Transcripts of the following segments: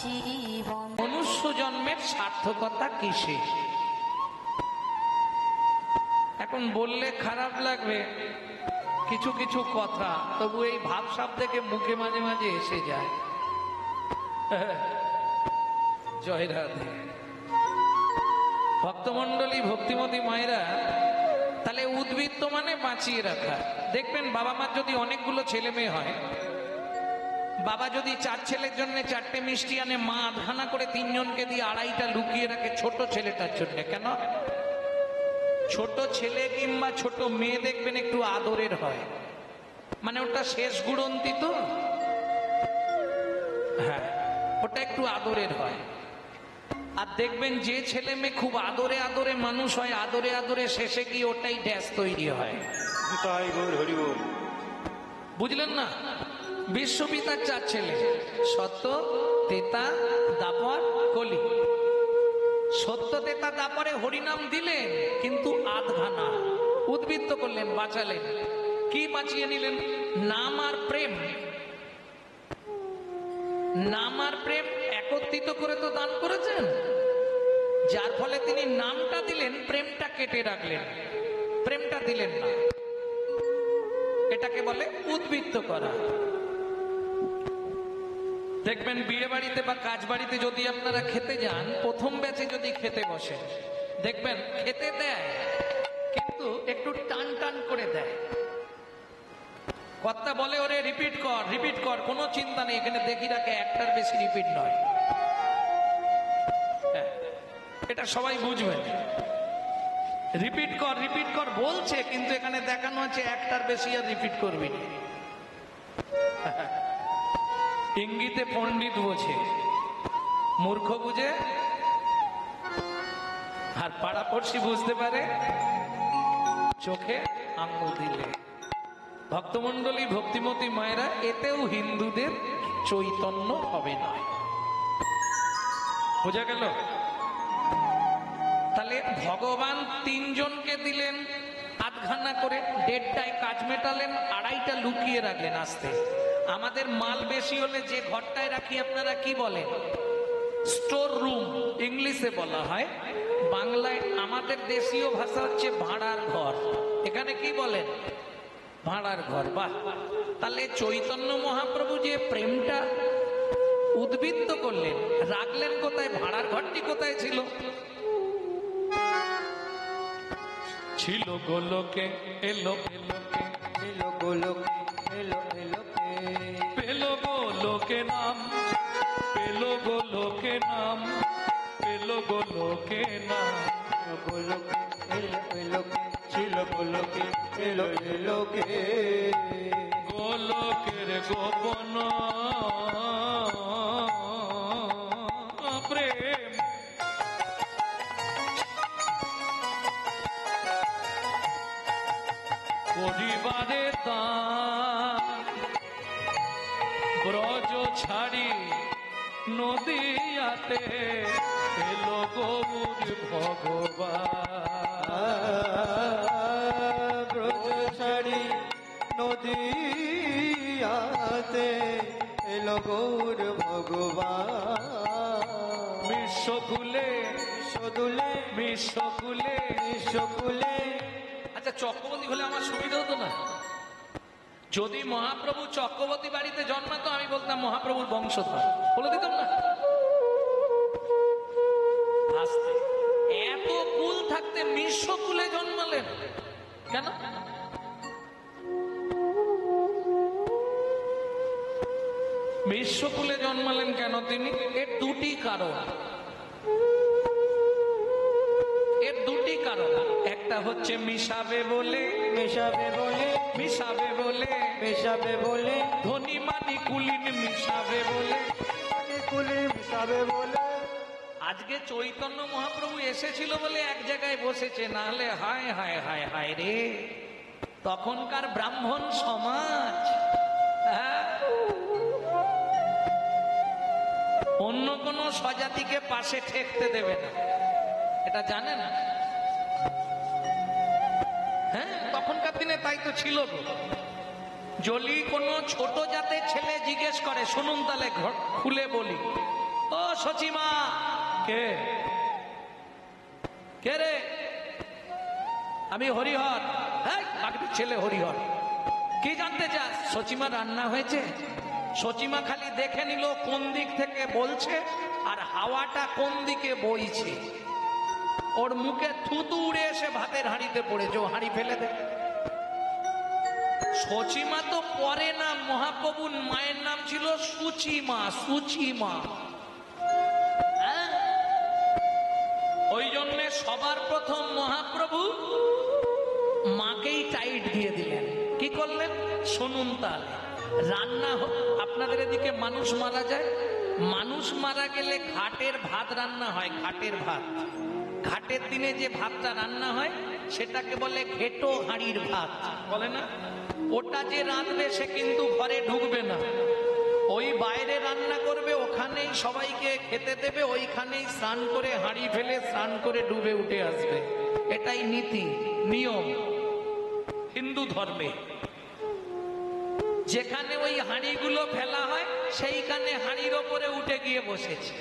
জীবন। মনুষ্য জন্মের সার্থকতা কিসে? এখন বললে খারাপ লাগবে কিছু কিছু কথা, তবু এই ভাবসাব থেকে মুখে মাঝে মাঝে এসে যায়। জয় রাধে। ভক্তমন্ডলী, ভক্তিমতী মায়েরা, তাহলে উদ্বৃত্ত মানে বাঁচিয়ে রাখা। দেখবেন বাবা মার যদি অনেকগুলো ছেলে মেয়ে হয়, বাবা যদি 4 ছেলের জন্য 4টে মিষ্টি আনে, মা আধখানা করে 3 জনকে দিয়ে 2.5টা লুকিয়ে রাখে ছোট ছেলেটার জন্য। কেন? ছোট ছেলে কিংবা ছোট মেয়ে দেখবেন একটু আদরের হয়, মানে ওটা শেষ গুড়ন্তি তো, হ্যাঁ ওটা একটু আদরের হয়। আর দেখবেন যে ছেলে মেয়ে খুব আদরে আদরে মানুষ হয়, আদরে আদরে শেষে গিয়ে ওটাই ড্যাশ তৈরি হয়। বুঝলেন না? বিশ্বপিতার 4 ছেলে, সত্য, তেতা, দাপর, কলি। সত্য, তেতা, দাপরে হরিনাম দিলেন, কিন্তু আধখানা উদ্বৃত্ত করলেন, বাঁচালেন। কি বাঁচিয়ে নিলেন? নাম আর প্রেম। নাম আর প্রেম একত্রিত করে তো দান করেছেন, যার ফলে তিনি নামটা দিলেন, প্রেমটা কেটে রাখলেন, প্রেমটা দিলেন না। এটাকে বলে উদ্বৃত্ত করা। দেখবেন বিয়ে বাড়িতে বা কাজ বাড়িতে যদি আপনারা খেতে যান, প্রথম ব্যাচে যদি খেতে বসেন, দেখবেন খেতে দেয় কিন্তু একটু টান টান করে দেয়। কর্তা বলে ওরে রিপিট কর, রিপিট কর, কোনো চিন্তা নেই, এখানে দেখি রাখে একটার বেশি রিপিট নয়। এটা সবাই বুঝবেন। রিপিট কর, রিপিট কর বলছে, কিন্তু এখানে দেখানো আছে একটার বেশি আর রিপিট করবি না। ইঙ্গিতে পণ্ডিত বোঝে, মূর্খ বুঝে, আর পাড়াপড়শি বুঝতে পারে চোখে আঙুল দিলে। ভক্তমন্ডলী, ভক্তিমতী মায়েরা, এতেও হিন্দুদের চৈতন্য হবে না। বোঝা গেল? তাহলে ভগবান 3 জনকে দিলেন আধখানা করে, 1.5টায় কাজ মেটালেন, 2.5টা লুকিয়ে রাখলেন আস্তে। আমাদের মাল বেশি হলে যে ঘরটায় রাখি আপনারা কি বলেন? স্টোর রুম ইংলিশে বলা হয়, বাংলায় আমাদের দেশীয় ভাষা হচ্ছে ভাড়ার ঘর। এখানে কি বলেন? ভাড়ার ঘর। বাহ! তাহলে চৈতন্য মহাপ্রভু যে প্রেমটা উদ্বৃত্ত করলেন, রাখলেন কোথায়? ভাড়ার ঘরটি কোথায় ছিল? ছিল গোলকে, এলো এলোকে, এলো গোলকে, এলো এলোকে, পেলো গোলকে নাম, পেলো গোলকে নাম, পেলো গোলকে নাম। গোলকে, এলো এলোকে, ছিল গোলকে, এলো এলোকে, গোলকের গোপন প্রেম, পরিবারে দান, ব্রজ ছাড়ি নদিয়াতে এলো গৌর ভগবান। ব্রজ ছাড়ি নদিয়াতে এলো গৌর ভগবান। বিশ্বকুলে, বিশ্বদুলে, বিশ্বকুলে, বিশ্বকুলে। আচ্ছা চক্রবর্তী হলে আমার সুবিধা হতো না? যদি মহাপ্রভু চক্রবর্তী বাড়িতে জন্মাতো, আমি বলতাম মহাপ্রভুর বংশধর, বলে দিতাম না? আস্তে এত কুল থাকতে বিশ্বকুলে জন্মালেন কেন? বিশ্বকুলে জন্মালেন কেন তিনি? এর দুটি কারণ, এর দুটি কারণ। একটা হচ্ছে মিশাবে বলে, মেশাবে বলে, মিশাবে বলে, মেশাবে বলে, ধনী মানি কুলিন মিশাবে বলে। কুলি মিশাবে বলে। আজকে চৈতন্য মহাপ্রভু এসেছিল বলে এক জায়গায় বসেছে, না হলে হায় হায় হায় হায় রে, তখনকার ব্রাহ্মণ সমাজ অন্য কোন স্বজাতিকে পাশে ঠেকতে দেবে না, এটা জানে না? হ্যাঁ, তখনকার দিনে তাই তো ছিল গো। যদি কোনো ছোট জাতের ছেলে জিজ্ঞেস করে, শুনুন তাহলে খুলে বলি, ও সচিমা। কে কে রে? আমি হরিহর। হ্যাঁ, বাগদির ছেলে হরিহর। কি জানতে চাস? সচিমা রান্না হয়েছে? সচিমা খালি দেখে নিল কোন দিক থেকে বলছে আর হাওয়াটা কোন দিকে বইছে। ওর মুখে থুতু উড়ে এসে ভাতের হাঁড়িতে পড়েছে, ও হাঁড়ি ফেলে দে। সচিমা তো পরে না, মহাপ্রভুর মায়ের নাম ছিল সুচিমা। সুচিমা, হ্যাঁ? ওই জন্যে সবার প্রথম মহাপ্রভু মাকেই টাইট দিয়ে দিলেন। কি করলেন শুনুন তাহলে। রান্না আপনাদের এদিকে মানুষ মারা যায়, মানুষ মারা গেলে ঘাটের ভাত রান্না হয়। ঘাটের ভাত, ঘাটের দিনে যে ভাতটা রান্না হয় সেটাকে বলে ঘেটো হাঁড়ির ভাত, বলে না? ওটা যে রাঁধবে সে কিন্তু ঘরে ঢুকবে না, ওই বাইরে রান্না করবে, ওখানেই সবাইকে খেতে দেবে, ওইখানেই স্নান করে হাঁড়ি ফেলে স্নান করে ডুবে উঠে আসবে। এটাই নীতি নিয়ম হিন্দু ধর্মে। যেখানে ওই হাঁড়িগুলো ফেলা হয় সেইখানে হাঁড়ির ওপরে উঠে গিয়ে বসেছে।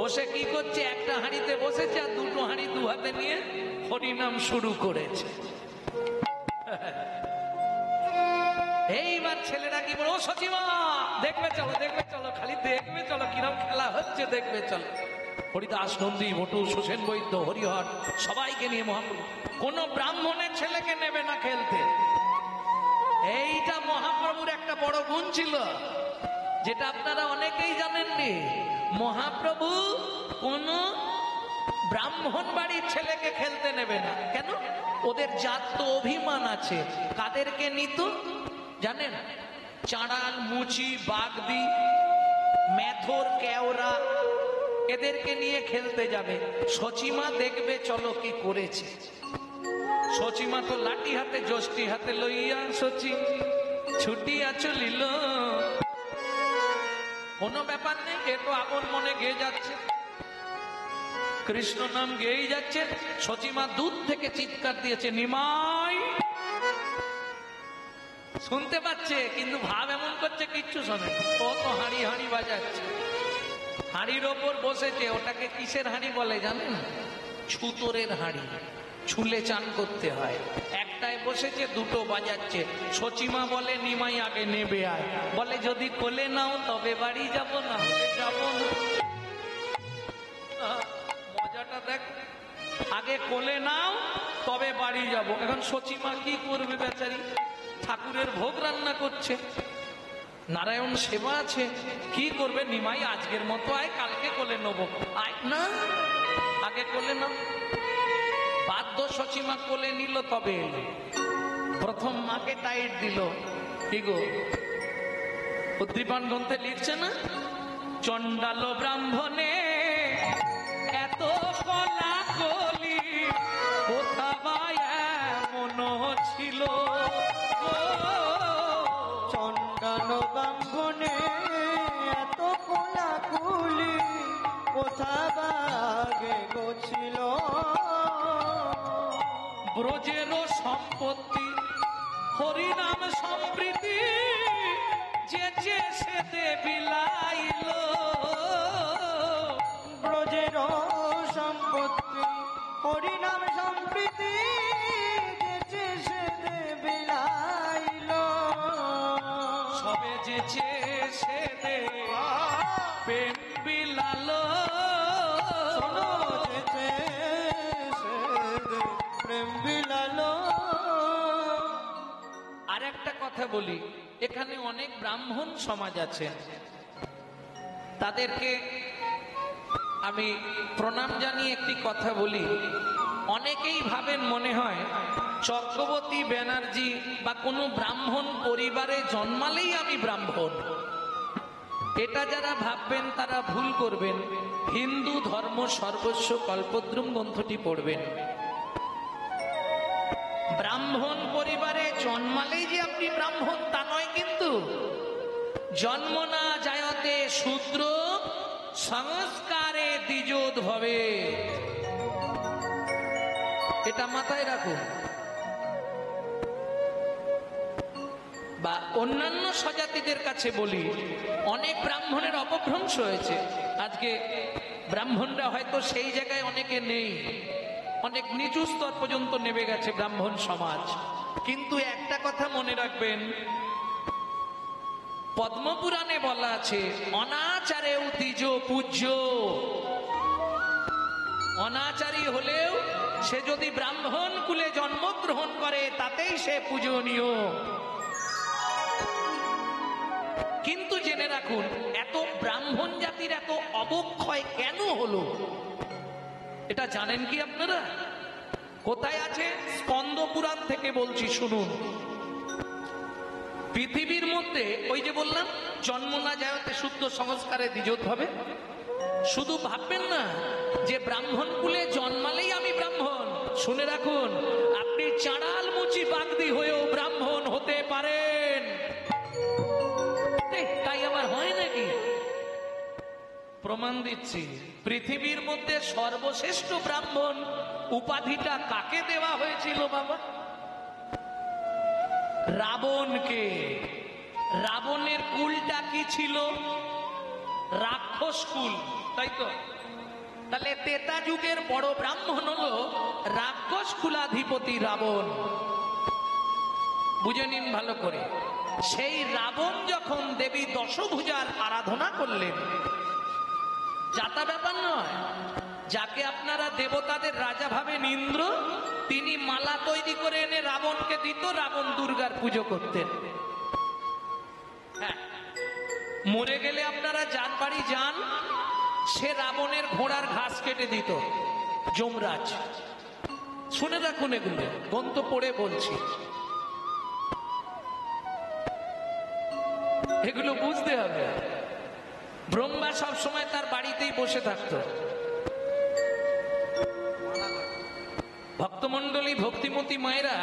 বসে কি করছে? একটা হাঁড়িতে বসেছে আর দুটো হাঁড়ি দু হাতে নিয়ে হরিনাম শুরু করেছে। এইবার ছেলেরা কি বলে, ও সচিমা দেখবে চলো, দেখবে চলো, খালি দেখবে চলো, কিরম খেলা হচ্ছে দেখবে চলো। হরিদাস নন্দী, বটু, সুসেন বৈদ্য, হরিহর সবাইকে নিয়ে মহাপ্রভু। কোন ব্রাহ্মণের ছেলেকে নেবে না খেলতে। এইটা মহাপ্রভুর একটা বড় গুণ ছিল, যেটা আপনারা অনেকেই জানেননি। মহাপ্রভু কোন ব্রাহ্মণ বাড়ির ছেলেকে খেলতে নেবে না। কেন? ওদের জাত তো অভিমান আছে। কাদেরকে নিত জানেন? চাঁড়াল, মুচি, বাগদি, মেথর, কেওড়া, এদেরকে নিয়ে খেলতে যাবে। সচিমা দেখবে চলো কি করেছে। সচিমা তো লাঠি হাতে যষ্টি হাতে লইয়া সচি ছুটিয়া চলিল। কোনো ব্যাপার নেই, এ তো আপন মনে গেয়ে যাচ্ছে, কৃষ্ণ নাম গেয়েই যাচ্ছে। সচিমা দূর থেকে চিৎকার দিয়েছে, নিমাই। শুনতে পাচ্ছে কিন্তু ভাব এমন করছে কিচ্ছু শোনে। ও তো হাঁড়ি হাঁড়ি বাজাচ্ছে, হাঁড়ির ওপর বসেছে। ওটাকে কিসের হাঁড়ি বলে জানেন? ছুতোরের হাঁড়ি, ছুলে চান করতে হয়। একটায় বসেছে, দুটো বাজাচ্ছে। সচিমা বলে, নিমাই আগে নেবে আয়। বলে যদি কোলে নাও তবে বাড়ি যাব, না হলে যাব না। মজাটা দেখ, আগে কোলে নাও তবে বাড়ি যাব। এখন সচিমা কি করবে বেচারি? ঠাকুরের ভোগ রান্না করছে, নারায়ণ সেবা আছে, কি করবে? নিমাই আজকের মতো আয়, কালকে কোলে নেবো। আয় না, আগে কোলে নাও। বাধ্য সচিমা কোলে নিল, তবে এলো। প্রথম মাকে টাইট দিল। কি গো, উদ্দীপন গ্রন্থে লিখছে না, চণ্ডাল ব্রাহ্মণে এত কলা কলি কোথা বা এমন ছিল। চণ্ডাল ব্রাহ্মণে এত কোলাকুলি কোথা বাগে গছিল। ব্রজেরও সম্পত্তি হরিনাম সম্প্রীতি যে সেতে বিলাইল। ব্রজের সম্পত্তি হরিনাম সম্প্রীতি যেচে সেতে বিলাইল। সবে যেচে সেতে প্রেম বিলাল। শোনো যেচে সেতে প্রেম বিলাল। আর একটা কথা বলি, এখানে অনেক ব্রাহ্মণ সমাজ আছে, তাদেরকে আমি প্রণাম জানিয়ে একটি কথা বলি। অনেকেই ভাবেন মনে হয় চক্রবর্তী ব্যানার্জি বা কোনো ব্রাহ্মণ পরিবারে জন্মালেই আমি ব্রাহ্মণ। এটা যারা ভাববেন তারা ভুল করবেন। হিন্দু ধর্ম সর্বস্ব কল্পদ্রুম গ্রন্থটি পড়বেন। ব্রাহ্মণ পরিবারে জন্মালেই যে আপনি ব্রাহ্মণ তা নয় কিন্তু। জন্ম না জায়তে শূদ্র সংস্কারে দ্বিজোদ্ভবে, এটা মাথায় রাখুন। বা অন্যান্য স্বজাতিদের কাছে বলি, অনেক ব্রাহ্মণের অপভ্রংশ হয়েছে। আজকে ব্রাহ্মণরা হয়তো সেই জায়গায় অনেকে নেই, অনেক নিচু স্তর পর্যন্ত নেমে গেছে ব্রাহ্মণ সমাজ। কিন্তু একটা কথা মনে রাখবেন, পদ্মপুরাণে বলা আছে অনাচারেও দ্বিজ পূজ্য। অনাচারী হলেও সে যদি ব্রাহ্মণ কুলে জন্মগ্রহণ করে তাতেই সে পূজনীয়। কিন্তু জেনে রাখুন, এত ব্রাহ্মণ জাতির এত অবক্ষয় কেন হলো এটা জানেন কি আপনারা? কোথায় আছে? স্কন্দ পুরাণ থেকে বলছি, শুনুন। পৃথিবীর মধ্যে ওই যে বললাম, জন্ম না যাওয়াতে শুদ্ধ সংস্কারে দ্বিজোত হবে। শুধু ভাববেন না যে ব্রাহ্মণ কুলে জন্মালেই আমি ব্রাহ্মণ। শুনে রাখুন, আপনি চাড়াল মুচি বাগদি হয়েও ব্রাহ্মণ হতে পারেন। তাই আবার হয় নাকি? প্রমাণ দিচ্ছি। পৃথিবীর মধ্যে সর্বশ্রেষ্ঠ ব্রাহ্মণ উপাধিটা কাকে দেওয়া হয়েছিল বাবা? রাবণকে। রাবণের কুলটা কি ছিল? রাক্ষস কুল, তাই তো? তাহলে ত্রেতা যুগের বড় ব্রাহ্মণ হলো রাক্ষস কুলাধিপতি রাবণ। বুঝে নিন ভালো করে। সেই রাবণ যখন দেবী দশভুজার আরাধনা করলেন, যাতা ব্যাপার নয়, যাকে আপনারা দেবতাদের রাজা ভাবেন ইন্দ্র, তিনি মালা তৈরি করে এনে রাবণকে দিত, রাবণ দুর্গার পুজো করতেন। হ্যাঁ, মরে গেলে আপনারা যার বাড়ি যান, সে রাবণের ঘোড়ার ঘাস কেটে দিত যমরাজ। শুনে রাখুন, এগুলো গ্রন্থ পড়ে বলছি, এগুলো বুঝতে হবে। ব্রহ্মা সব সময় তার বাড়িতেই বসে থাকত। ভক্তমন্ডলী, ভক্তিমতী মায়েরা,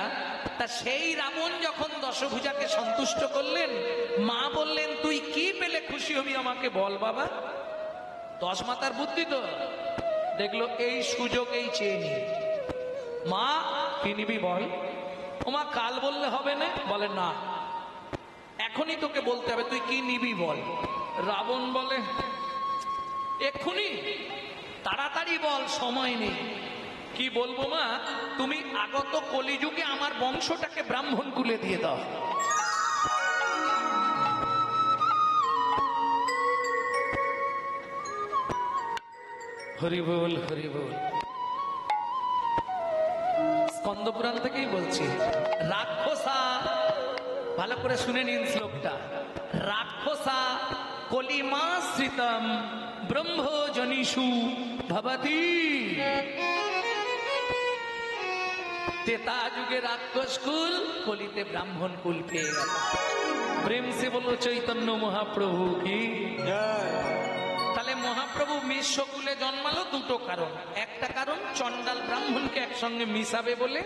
তা সেই রাবণ যখন দশভুজাকে সন্তুষ্ট করলেন, মা বললেন তুই কি পেলে খুশি হবি আমাকে বল বাবা। 10 মাতার বুদ্ধি তো, দেখলো এই সুযোগ এই চেয়ে নি। মা কি নিবি বল। ও মা কাল বললে হবে না? বলে না, এখনই তোকে বলতে হবে, তুই কি নিবি বল। রাবণ বলে এক্ষুনি? তাড়াতাড়ি বল, সময় নেই। কি বলবো মা? তুমি আগত কলিযুগে আমার বংশটাকে ব্রাহ্মণ কুলে দিয়ে দাও। হরি বল, হরি বল। স্কন্দ পুরাণ থেকেই বলছি। রাক্ষসা, ভালো করে শুনে নিন শ্লোকটা। রাক্ষসা কলিমাশ্রিতম ব্রহ্মজনিষু ভবতি। ত্রেতা যুগে রাক্ষস কুল, কলিতে ব্রাহ্মণ কুল পেয়ে গেল। প্রেম সে বলো চৈতন্য মহাপ্রভু কি। তাহলে মহাপ্রভু মিশ্র কুলে জন্মালো দুটো কারণ। একটা কারণ চন্ডাল ব্রাহ্মণকে একসঙ্গে মিশাবে বলে,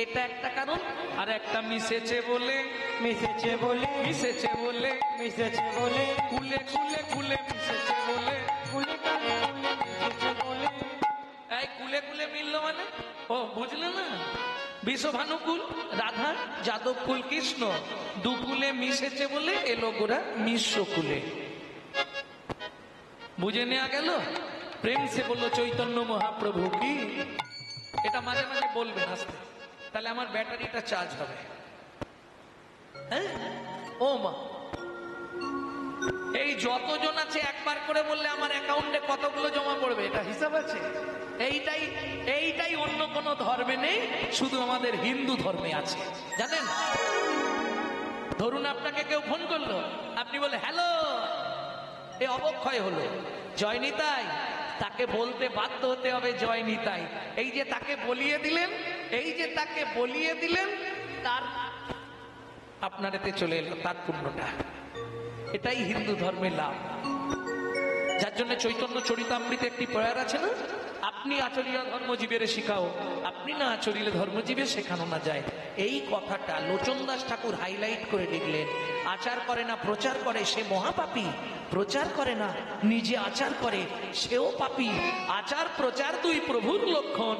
এটা একটা কারণ। আর একটা মিশেছে বলে, মিশেছে বলে, মিশেছে বলে, মিশেছে বলে, কুলে কুলে কুলে মিশেছে বলে। কুলে কুলে কুলে মিশেছে বলে। এই কুলে কুলে মিললো মানে, ও বুঝলে না? বিশ্বভানুকুল রাধা, যাদবকুল কৃষ্ণ, দুকুলে মিশেছে বলে এলো গোরা মিশ্র কুলে। বুঝে নেওয়া গেল? প্রেম সে বললো চৈতন্য মহাপ্রভু কি। এটা মাঝে মাঝে বলবেন আসতে, তাহলে আমার ব্যাটারিটা চার্জ হবে। হ্যাঁ ও মা, এই যতজন আছে একবার করে বললে আমার অ্যাকাউন্টে কতগুলো জমা পড়বে এটা হিসাব আছে। এইটাই অন্য কোন ধর্মে নেই, শুধু আমাদের হিন্দু ধর্মে আছে, জানেন? ধরুন আপনাকে কেউ ফোন করলো, আপনি বলে হ্যালো, এ অবক্ষয় হলো। জয় নিতাই, তাকে বলতে বাধ্য হতে হবে জয় নিতাই। এই যে তাকে বলিয়ে দিলেন, এই যে তাকে বলিয়ে দিলেন, তার আপনার এতে চলে এলো তার পুণ্যটা। এটাই হিন্দু ধর্মের লাভ। যার জন্য চৈতন্য চরিতামৃতে একটি প্রয়ার আছে না, আপনি আচরিয়া ধর্মজীবের শিখাও, আপনি না আচরিলে ধর্মজীবে শেখানো না যায়। এই কথাটা লোচন দাস ঠাকুর হাইলাইট করে লিখলেন। আচার করে না প্রচার করে সে মহাপাপী, প্রচার করে না নিজে আচার করে সেও পাপী। আচার প্রচার দুই প্রভুর লক্ষণ,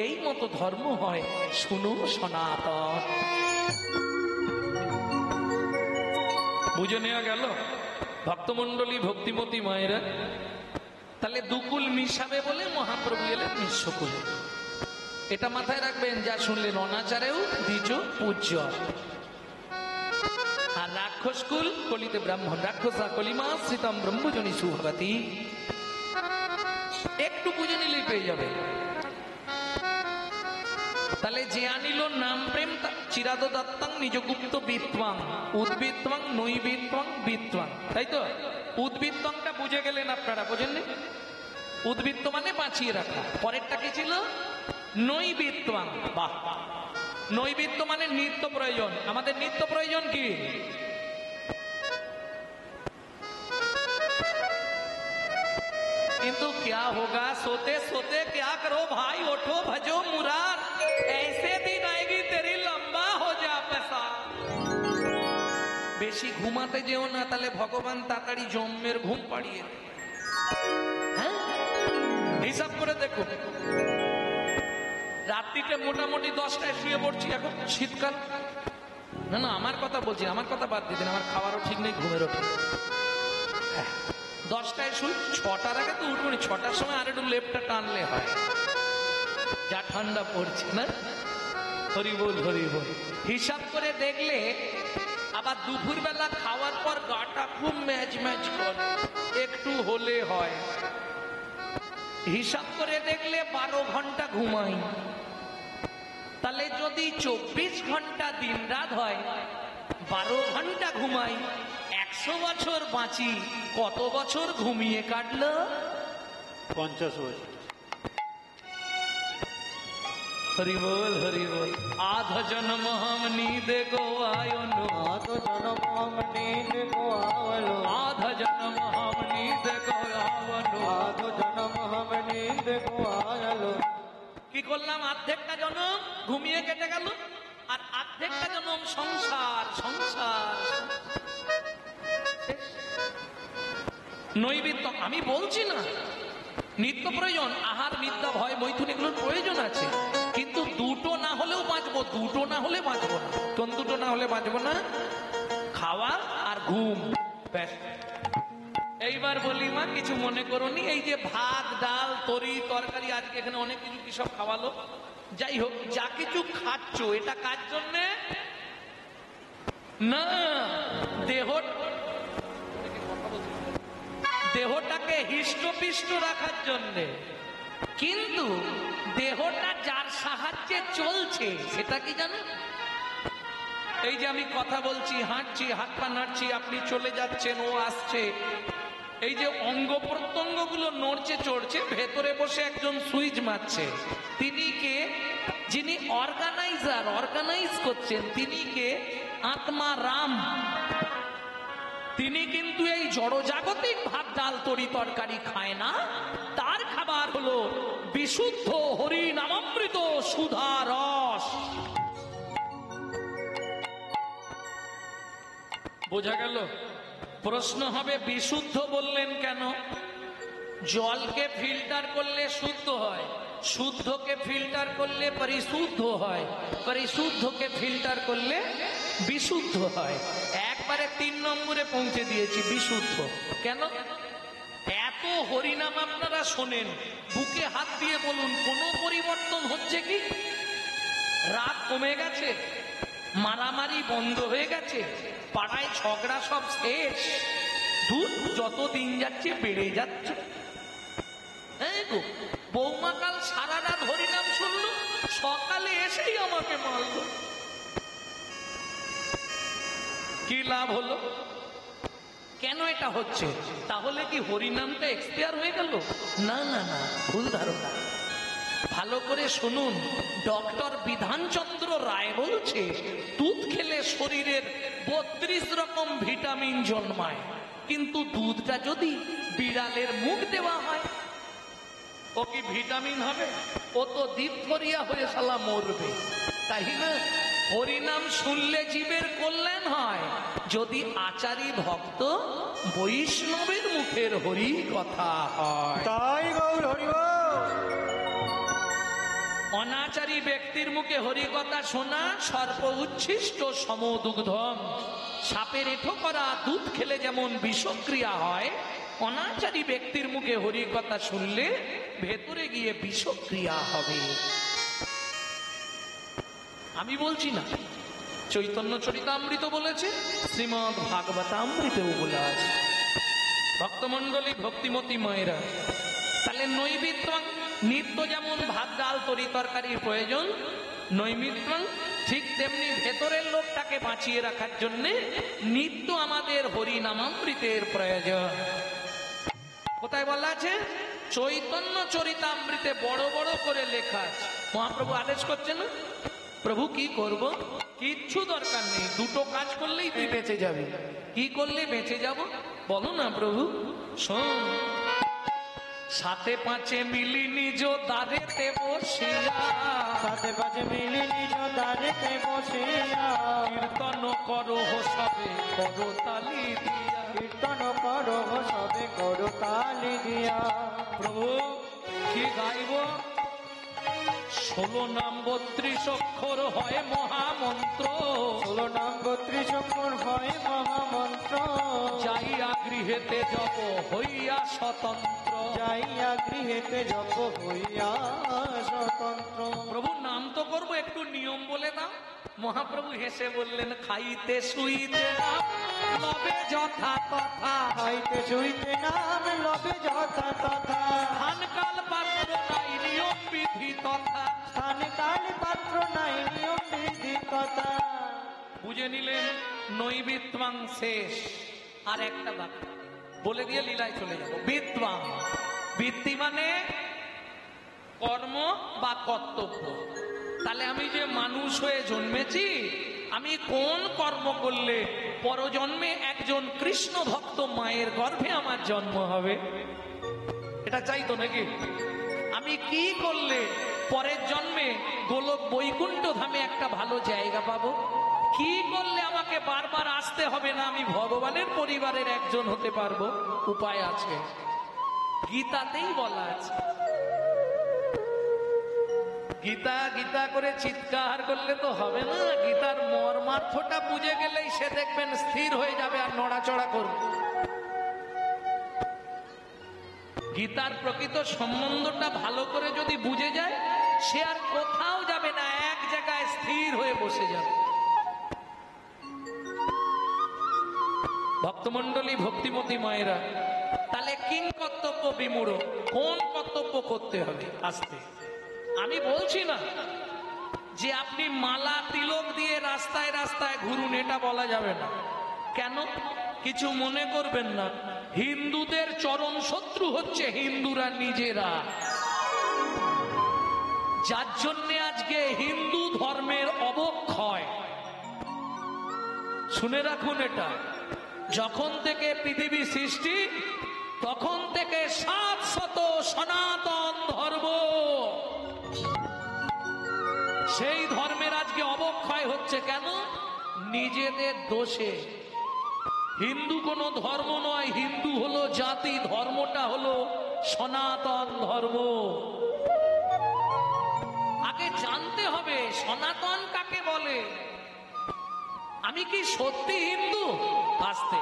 এই মতো ধর্ম হয় শুনো সনাতন। বুঝে নেওয়া গেল ভক্তমন্ডলী ভক্তিমতী মায়েরা। তাহলে দুকুল মিশাবে বলে মহাপ্রভু এলেন নিঃস্বকুলে। এটা মাথায় রাখবেন, যা শুনলেন অনাচারেও দ্বিজ পূজ্য। আর রাক্ষসকুল কলিতে ব্রাহ্মণ, রাক্ষসা কলিমা শ্রীতম ব্রহ্মজনী সুভবতী। একটু বুঝে নিলেই পেয়ে যাবে। তাহলে যে আনিল নাম প্রেম চিরাদ দত্তাং নিজগুপ্ত বিত্বাং উদ্বিত্বাং নৈবিত্বাং বিত্বাং, তাই তো? উদ্বিত্তংটা বুঝে গেলেন আপনারা, বোঝেননি? উদ্বৃত্ত মানে বাঁচিয়ে রাখা। পরেরটা কি ছিল? নৈবিত্বাং। বাহ, নৈবিত্য মানে নিত্য প্রয়োজন। আমাদের নিত্য প্রয়োজন কি? किंतु क्या होगा सोते सोते क्या करो भाई, उठो भजो मुरार, ऐसे दिन आएगी तेरी लंबा हो जा पैसा। বেশি ঘুমাতে যেও না, তাহলে ভগবান তাড়াতাড়ি জন্মের ঘুম পাড়িয়ে দেয়। হ্যাঁ, হিসাব করে দেখো, রাত্রিতে মোটামুটি 10টায় শুয়ে পড়ছি, এখন শীতকাল। না না, আমার কথা বলছি, আমার কথা বাদ দিতেন, আমার খাওয়ারও ঠিক নেই, ঘুমেরও ঠিক নেই। 10টায় শুই, 6টার আগে তো উঠবো না। 6টার সময় আর একটু লেপটা টানলে হয়, যা ঠান্ডা পড়ছে না। হরি বল হরি বল। হিসাব করে দেখলে আবার দুপুর বেলা খাওয়ার পর গাটা খুব ম্যাচ ম্যাচ করে, একটু হলে হয়। হিসাব করে দেখলে 12 ঘন্টা ঘুমাই। তাহলে যদি 24 ঘন্টা দিন রাত হয়, 12 ঘন্টা ঘুমাই, 100 বছর বাঁচি, কত বছর ঘুমিয়ে কাটলো? 50 বছর। হরি বল হরি বল। আধ জন্ম হম नींद को आयो नो, आध जन्म हम नींद को आवलो, आध जन्म हम नींद को आवलो। आध जन्म हम नींद को आयलो। কি করলাম? অর্ধেকটা জন্ম ঘুমিয়ে কেটে গেল, আর অর্ধেকটা জন্ম সংসার সংসার। নৈবেদ্য আমি বলছি না, নিত্য প্রয়োজন, আহার নিদ্রা ভয় মৈথুন এগুলোর প্রয়োজন আছে, কিন্তু দুটো না হলেও বাঁচবো। দুটো না হলে বাঁচবো না। কোন দুটো না হলে বাঁচবো না? খাওয়া আর ঘুম, ব্যাস। এইবার বলি মা, কিছু মনে করোনি, এই যে ভাত ডাল তরি তরকারি, আজকে এখানে অনেক কিছু কি সব খাওয়ালো, যাই হোক, যা কিছু খাচ্ছ এটা কার জন্যে? না, দেহটাকে হিষ্টপিষ্ট রাখার জন্যে। কিন্তু দেহটা যার সাহায্যে চলছে সেটা কি জানো? এই যে আমি কথা বলছি, হাঁটছি, হাত পা নাড়ছি, আপনি চলে যাচ্ছেন, ও আসছে, এই যে অঙ্গ প্রত্যঙ্গ গুলো নড়ছে চড়ছে, ভেতরে বসে একজন সুইচ মারছে। তিনি কে? যিনি অর্গানাইজ করছেন, তিনি কে? আত্মা রাম। তিনি কিন্তু এই জড়জাগতিক ভাত ডাল তরি তরকারি খায় না, তার খাবার হলো বিশুদ্ধ হরি নামামৃত সুধা রস। বোঝা গেল? প্রশ্ন হবে, বিশুদ্ধ বললেন কেন? জলকে ফিল্টার করলে শুদ্ধ হয়, শুদ্ধকে ফিল্টার করলে পরিশুদ্ধ হয়, পরিশুদ্ধকে ফিল্টার করলে বিশুদ্ধ হয়। একবারে 3 নম্বরে পৌঁছে দিয়েছি, বিশুদ্ধ। কেন? এত হরিনাম আপনারা শোনেন, বুকে হাত দিয়ে বলুন, কোনো পরিবর্তন হচ্ছে কি? রাত কমে গেছে, মারামারি বন্ধ হয়ে গেছে, পাড়ায় ঝগড়া সব শেষ, দূর যত দিন যাচ্ছে বেড়ে যাচ্ছে। বৌমা কাল সারা রাত হরিনাম শুনলো, সকালে এসেই আমাকে মারল, কি লাভ হলো? কেন এটা হচ্ছে? তাহলে কি হরিনামটা এক্সপায়ার হয়ে গেল? না না না, ভুল ধারণা। ভালো করে শুনুন, ডক্টর বিধানচন্দ্র রায় বলছে, দুধ খেলে শরীরের 32 রকম ভিটামিন জন্মায়, কিন্তু দুধটা যদি বিড়ালের মুখ দেওয়া হয়, ও কি ভিটামিন হবে? ও তো ডিপথেরিয়া হয়ে শালা মরবে, তাই না? হরিনাম শুনলে জীবের কল্যাণ হয়, যদি আচারী ভক্ত বৈষ্ণবের মুখের হরি কথা হয়। তাই গৌর হরি বল। অনাচারী ব্যক্তির মুখে হরিকথা শোনা সর্প উচ্ছিষ্ট সমদুগ্ধম। সাপের এঁঠো করা দুধ খেলে যেমন বিষক্রিয়া হয়, অনাচারী ব্যক্তির মুখে হরিকথা শুনলে ভেতরে গিয়ে বিষক্রিয়া হবে। আমি বলছি না, চৈতন্য চরিতামৃত বলেছে, শ্রীমদ্ ভাগবতামৃতেও বলে আছে। ভক্তমণ্ডলী, ভক্তিমতী মায়েরা, তাহলে নৈবেদ্য নিত্য যেমন ভাত ডাল তরি তরকারির প্রয়োজন, নৈমিত্য ঠিক তেমনি ভেতরের লোকটাকে বাঁচিয়ে রাখার জন্য নিত্য আমাদের হরিনামামৃতের প্রয়োজন। কোথায় বলা আছে? চৈতন্য চরিতামৃতে বড় বড় করে লেখা আছে। মহাপ্রভু আদেশ করছে না, প্রভু কি করব? কিচ্ছু দরকার নেই, দুটো কাজ করলেই তুই বেঁচে যাবি। কি করলে বেঁচে যাব বলো না প্রভু? শোন, সাথে পাঁচে মিলি নিজ দ্বারেতে বসিয়া, সাথে পাঁচে মিলি নিজ দ্বারেতে বসিয়া, কীর্তন করো সবে করো তালি দিয়া। কীর্তন করো সবে করো তালি দিয়া। প্রভু কি গাইব? 16 নাম 32 অক্ষর হয় মহামন্ত্র, 16 নাম 32 অক্ষর হয় মহামন্ত্র। যাইয়া গৃহেতে জপ হইয়া স্বতন্ত্র, যাইয়া গৃহেতে জপ হইয়া স্বতন্ত্র। প্রভু নাম তো করবো, একটু নিয়ম বলে দাও। মহাপ্রভু হেসে বললেন, খাইতে শুইতে নাম লবে যথা তথা, খাইতে শুইতে নাম লবে যথা তথা। স্থান কাল পাত্র নাই নিয়ম বিধি তথা। স্থান কাল পাত্র নাই নিয়ম বিধি তথা। বুঝে নিলেন নৈবিত্বাং শেষ। আর একটা বাক্য বলে দিয়ে লীলায় চলে যাব। বিদ্বাং, বৃত্তি মানে কর্ম বা কর্তব্য। তাহলে আমি যে মানুষ হয়ে জন্মেছি, আমি কোন কর্ম করলে পরজন্মে একজন কৃষ্ণ ভক্ত মায়ের গর্ভে আমার জন্ম হবে? এটা চাই তো নাকি? আমি কি করলে পরের জন্মে গোলক বৈকুণ্ঠ ধামে একটা ভালো জায়গা পাবো? কি করলে আমাকে বারবার আসতে হবে না, আমি ভগবানের পরিবারের একজন হতে পারবো? উপায় আছে, গীতাতেই বলা আছে। গীতা গীতা করে চিৎকার করলে তো হবে না, গীতার মর্মার্থটা বুঝে গেলেই সে দেখবেন স্থির হয়ে যাবে আর নড়াচড়া করবে। গীতার প্রকৃত সম্বন্ধটা ভালো করে যদি বুঝে যায়, সে আর কোথাও যাবে না, এক জায়গায় স্থির হয়ে বসে যাবে। ভক্তমণ্ডলী, ভক্তিমতী মায়েরা, তাহলে কিং কর্তব্য বিমূঢ়, কোন কর্তব্য করতে হবে? আসতে আমি বলছি না যে আপনি মালা তিলক দিয়ে রাস্তায় রাস্তায় ঘুরুন, এটা বলা যাবে না। কেন? কিছু মনে করবেন না, হিন্দুদের চরম শত্রু হচ্ছে হিন্দুরা নিজেরা, যার জন্য আজকে হিন্দু ধর্মের অবক্ষয়। শুনে রাখুন, এটা যখন থেকে পৃথিবী সৃষ্টি, তখন থেকে 700 সনাতন ধর্ম, সেই ধর্মের আজকে অবক্ষয় হচ্ছে। কেন? নিজেদের দোষে। হিন্দু কোনো ধর্ম নয়, হিন্দু হলো জাতি, ধর্মটা হলো সনাতন ধর্ম। আগে জানতে হবে সনাতন কাকে বলে। আমি কি সত্যি হিন্দু? আসতে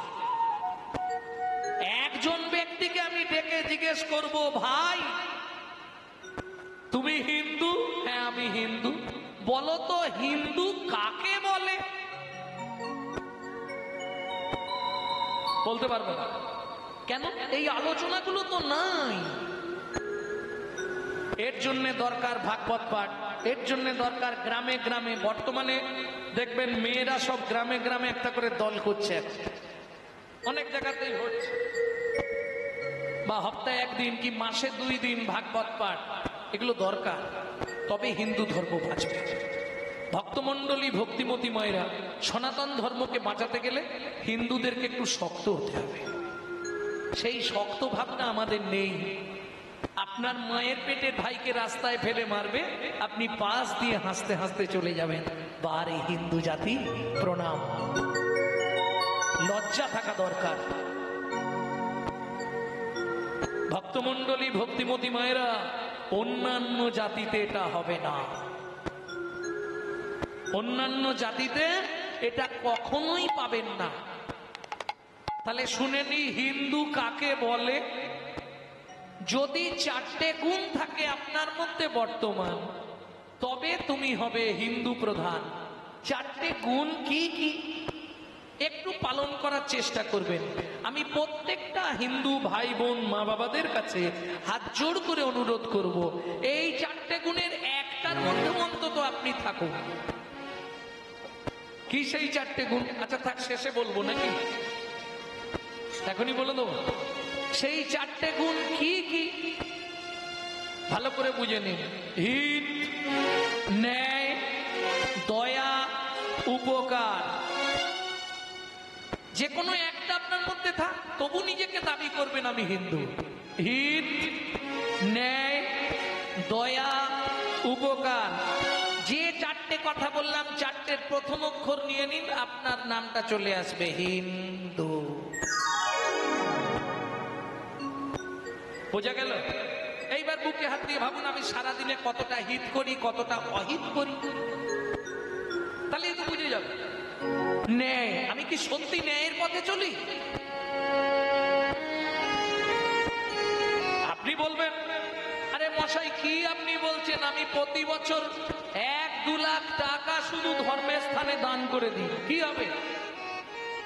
একজন ব্যক্তিকে আমি ডেকে জিজ্ঞেস করব, ভাই তুমি হিন্দু? হ্যাঁ আমি হিন্দু। বলো তো হিন্দু কাকে বলে? বলতে পারবে না। কেন? এই আলোচনাগুলো তো নাই। এর জন্য দরকার ভাগবত পাঠ, এর জন্য দরকার গ্রামে গ্রামে। বর্তমানে দেখবেন মেয়েরা সব গ্রামে গ্রামে একটা করে দল করছে, অনেক জায়গাতেই হচ্ছে। বা সপ্তাহে একদিন কি মাসে 2 দিন ভাগবত পাঠ, এগুলো দরকার, তবে হিন্দু ধর্ম বাঁচবে। ভক্তমণ্ডলী, ভক্তিমতী মায়েরা, সনাতন ধর্মকে বাঁচাতে গেলে হিন্দুদেরকে একটু শক্ত হতে হবে। সেই শক্ত ভাবনা আমাদের নেই। আপনার মায়ের পেটের ভাইকে রাস্তায় ফেলে মারবে, আপনি পাশ দিয়ে হাসতে হাসতে চলে যাবেন, বারে হিন্দু জাতি প্রণাম। লজ্জা থাকা দরকার। ভক্তমণ্ডলী, ভক্তিমতী মায়েরা, অন্যান্য জাতিতে এটা হবে না, অন্যান্য জাতিতে এটা কখনোই পাবেন না। তাহলে শুনে নি হিন্দু কাকে বলে? যদি 4টে গুণ থাকে আপনার মধ্যে বর্তমান, তবে তুমি হবে হিন্দু প্রধান। 4টে গুণ কি কি একটু পালন করার চেষ্টা করবেন। আমি প্রত্যেকটা হিন্দু ভাই বোন মা বাবাদের কাছে হাত জোড় করে অনুরোধ করব, এই 4টে গুণের একটার মধ্যে অন্তত আপনি থাকুন। কি সেই 4টে গুণ? আচ্ছা থাক, শেষে বলবো নাকি, এখনই বলে দেবো। সেই 4টে গুণ কি কি ভালো করে বুঝে নিন। হিত, ন্যায়, দয়া, উপকার। যে কোনো একটা আপনার মধ্যে থাক, তবু নিজেকে দাবি করবেন আমি হিন্দু। হিত, ন্যায়, দয়া, উপকার। যে 4টে কথা বললাম, 4টের প্রথম অক্ষর নিয়ে নিন, আপনার নামটা চলে আসবে হিন্দু। বোঝা গেল? এইবার বুকে হাত দিয়ে ভাবুন, আমি সারাদিনে কতটা হিত করি, কতটা অহিত করি, তাহলে তো বুঝে যাবে। ন্যায়, আমি কি সত্যি ন্যায়ের পথে চলি? আপনি বলবেন, আরে মশাই কি আপনি বলছেন, আমি প্রতি বছর 1-2 লাখ টাকা শুধু ধর্মের স্থানে দান করে দিই, কি হবে?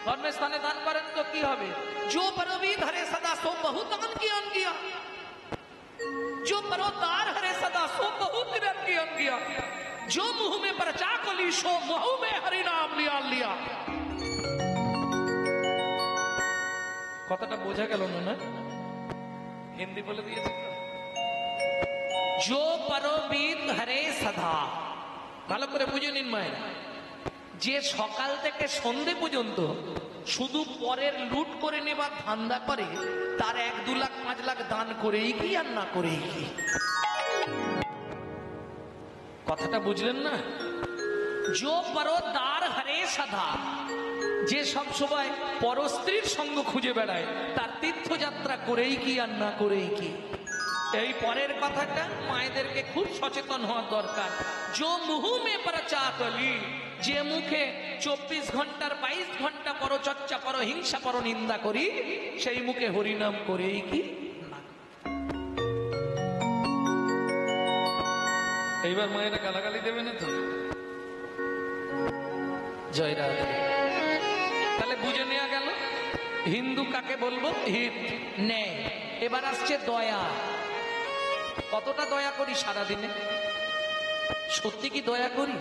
ধর্মের স্থানে দান করেন তো কি হবে? जो परवीन हरे सदा सो बहुत दान किया, जो परोदार हरे सदा सो बहुत तिरन किया, जो मुंह में परचा कली सो मुंह में हरि नाम लिया। কথাটা বোঝা গেল না? হিন্দি বলে দিয়েছে। जो परवीन हरे सदा, ভালো করে বুঝে নিন মায়েরা। যে সকাল থেকে সন্ধে পর্যন্ত শুধু পরের লুট করে নেবার ধান্দা করে, তার 1-2 লাখ 5 লাখ দান করেই কি আর না করেই কি? কথাটা বুঝলেন না? जो परोदार हरे सदा, যে সব সময় পরস্ত্রীর সঙ্গ খুঁজে বেড়ায়, তার তীর্থযাত্রা করেই কি আর না করেই কি? এই পরের কথাটা মায়েদেরকে খুব সচেতন হওয়া দরকার। जो मुंह में परचा कली, যে মুখে 24 ঘন্টার 22 ঘন্টা পরচর্চা, পরহিংসা, পরনিন্দা করি, সেই মুখে হরিনাম করেই কি না। এইবার মায়েরা গালাগালি দেবে না তো? জয় রাধে। তাহলে বুঝে নেওয়া গেল হিন্দু কাকে বলবো? হিত, ন্যায়। এবার আসছে দয়া। কতটা দয়া করি সারাদিনে? সত্যি কি দয়া করি?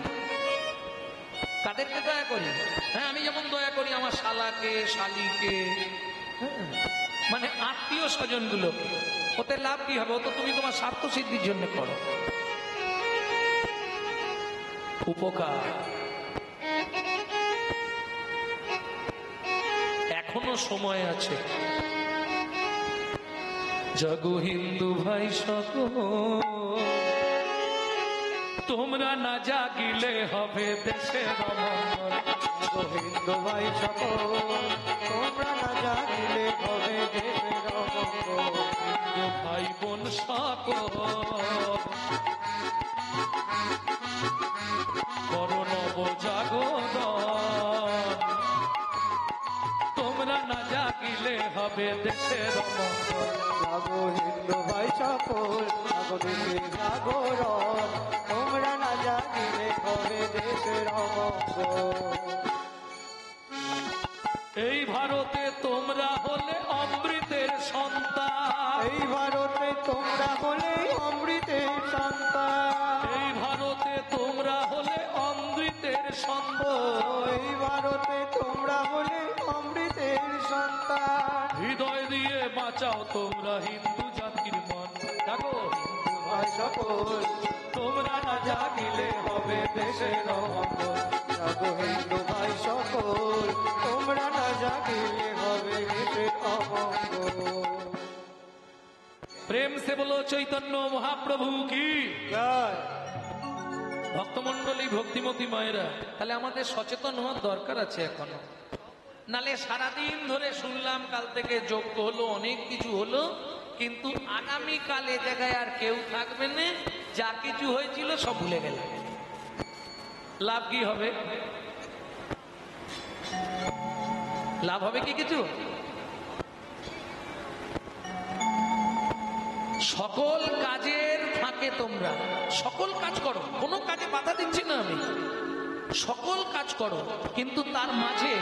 কাদেরকে দয়া করি? হ্যাঁ, আমি যেমন দয়া করি আমার শালাকে, শালিকে, মানে আত্মীয় স্বজন গুলোকে। ওতে লাভ কি হবে? ও তো তুমি তোমার স্বার্থ সিদ্ধির জন্য করো। উপকার, এখনো সময় আছে। জগো হিন্দু ভাই সকল, তোমরা না জাগিলে হবে দেশের অমঙ্গল। জগো হিন্দু ভাই সকল, তোমরা না জাগিলে হবে দেশের অমঙ্গল। হিন্দু ভাই বোন সকল, করো নবজাগরণ। তোমরা না জাগিলে হবে দেশের অমঙ্গল। জাগো হিন্দু ভাই সকল, জাগো দেশের জাগরণ। তোমরা না জাগিলে হবে দেশের অমঙ্গল। এই ভারতে তোমরা হলে অমৃতের সন্তান, এই ভারতে তোমরা হলে অমৃতের সন্তান। এই ভারতে তোমরা হলে অমৃতের সন্তান। এই ভারতে তোমরা হলে অমৃতের সন্তান। হৃদয় দিয়ে বাঁচাও তোমরা হিন্দু জাতির মন। দেখো ভাই সকল, তোমরা না জাগিলে হবে দেশের অমঙ্গল। জাগো হিন্দু ভাই সকল, তোমরা না জাগিলে হবে দেশের অমঙ্গল। প্রেম সে বলো চৈতন্য মহাপ্রভু কি জয়। ভক্তমন্ডলী, ভক্তিমতী মায়েরা, তাহলে আমাদের সচেতন হওয়ার দরকার আছে এখনো। নালে সারাদিন ধরে শুনলাম, কাল থেকে যজ্ঞ হলো, অনেক কিছু হলো, কিন্তু আগামীকাল এ জায়গায় আর কেউ থাকবে না, যা কিছু হয়েছিল সব ভুলে গেল। লাভ কি হবে? লাভ হবে কি কিছু? সকল কাজের ফাঁকে তোমরা সকল কাজ করো, কোনো কাজে বাধা দিচ্ছি না আমি, সকল কাজ করো, কিন্তু তার মাঝে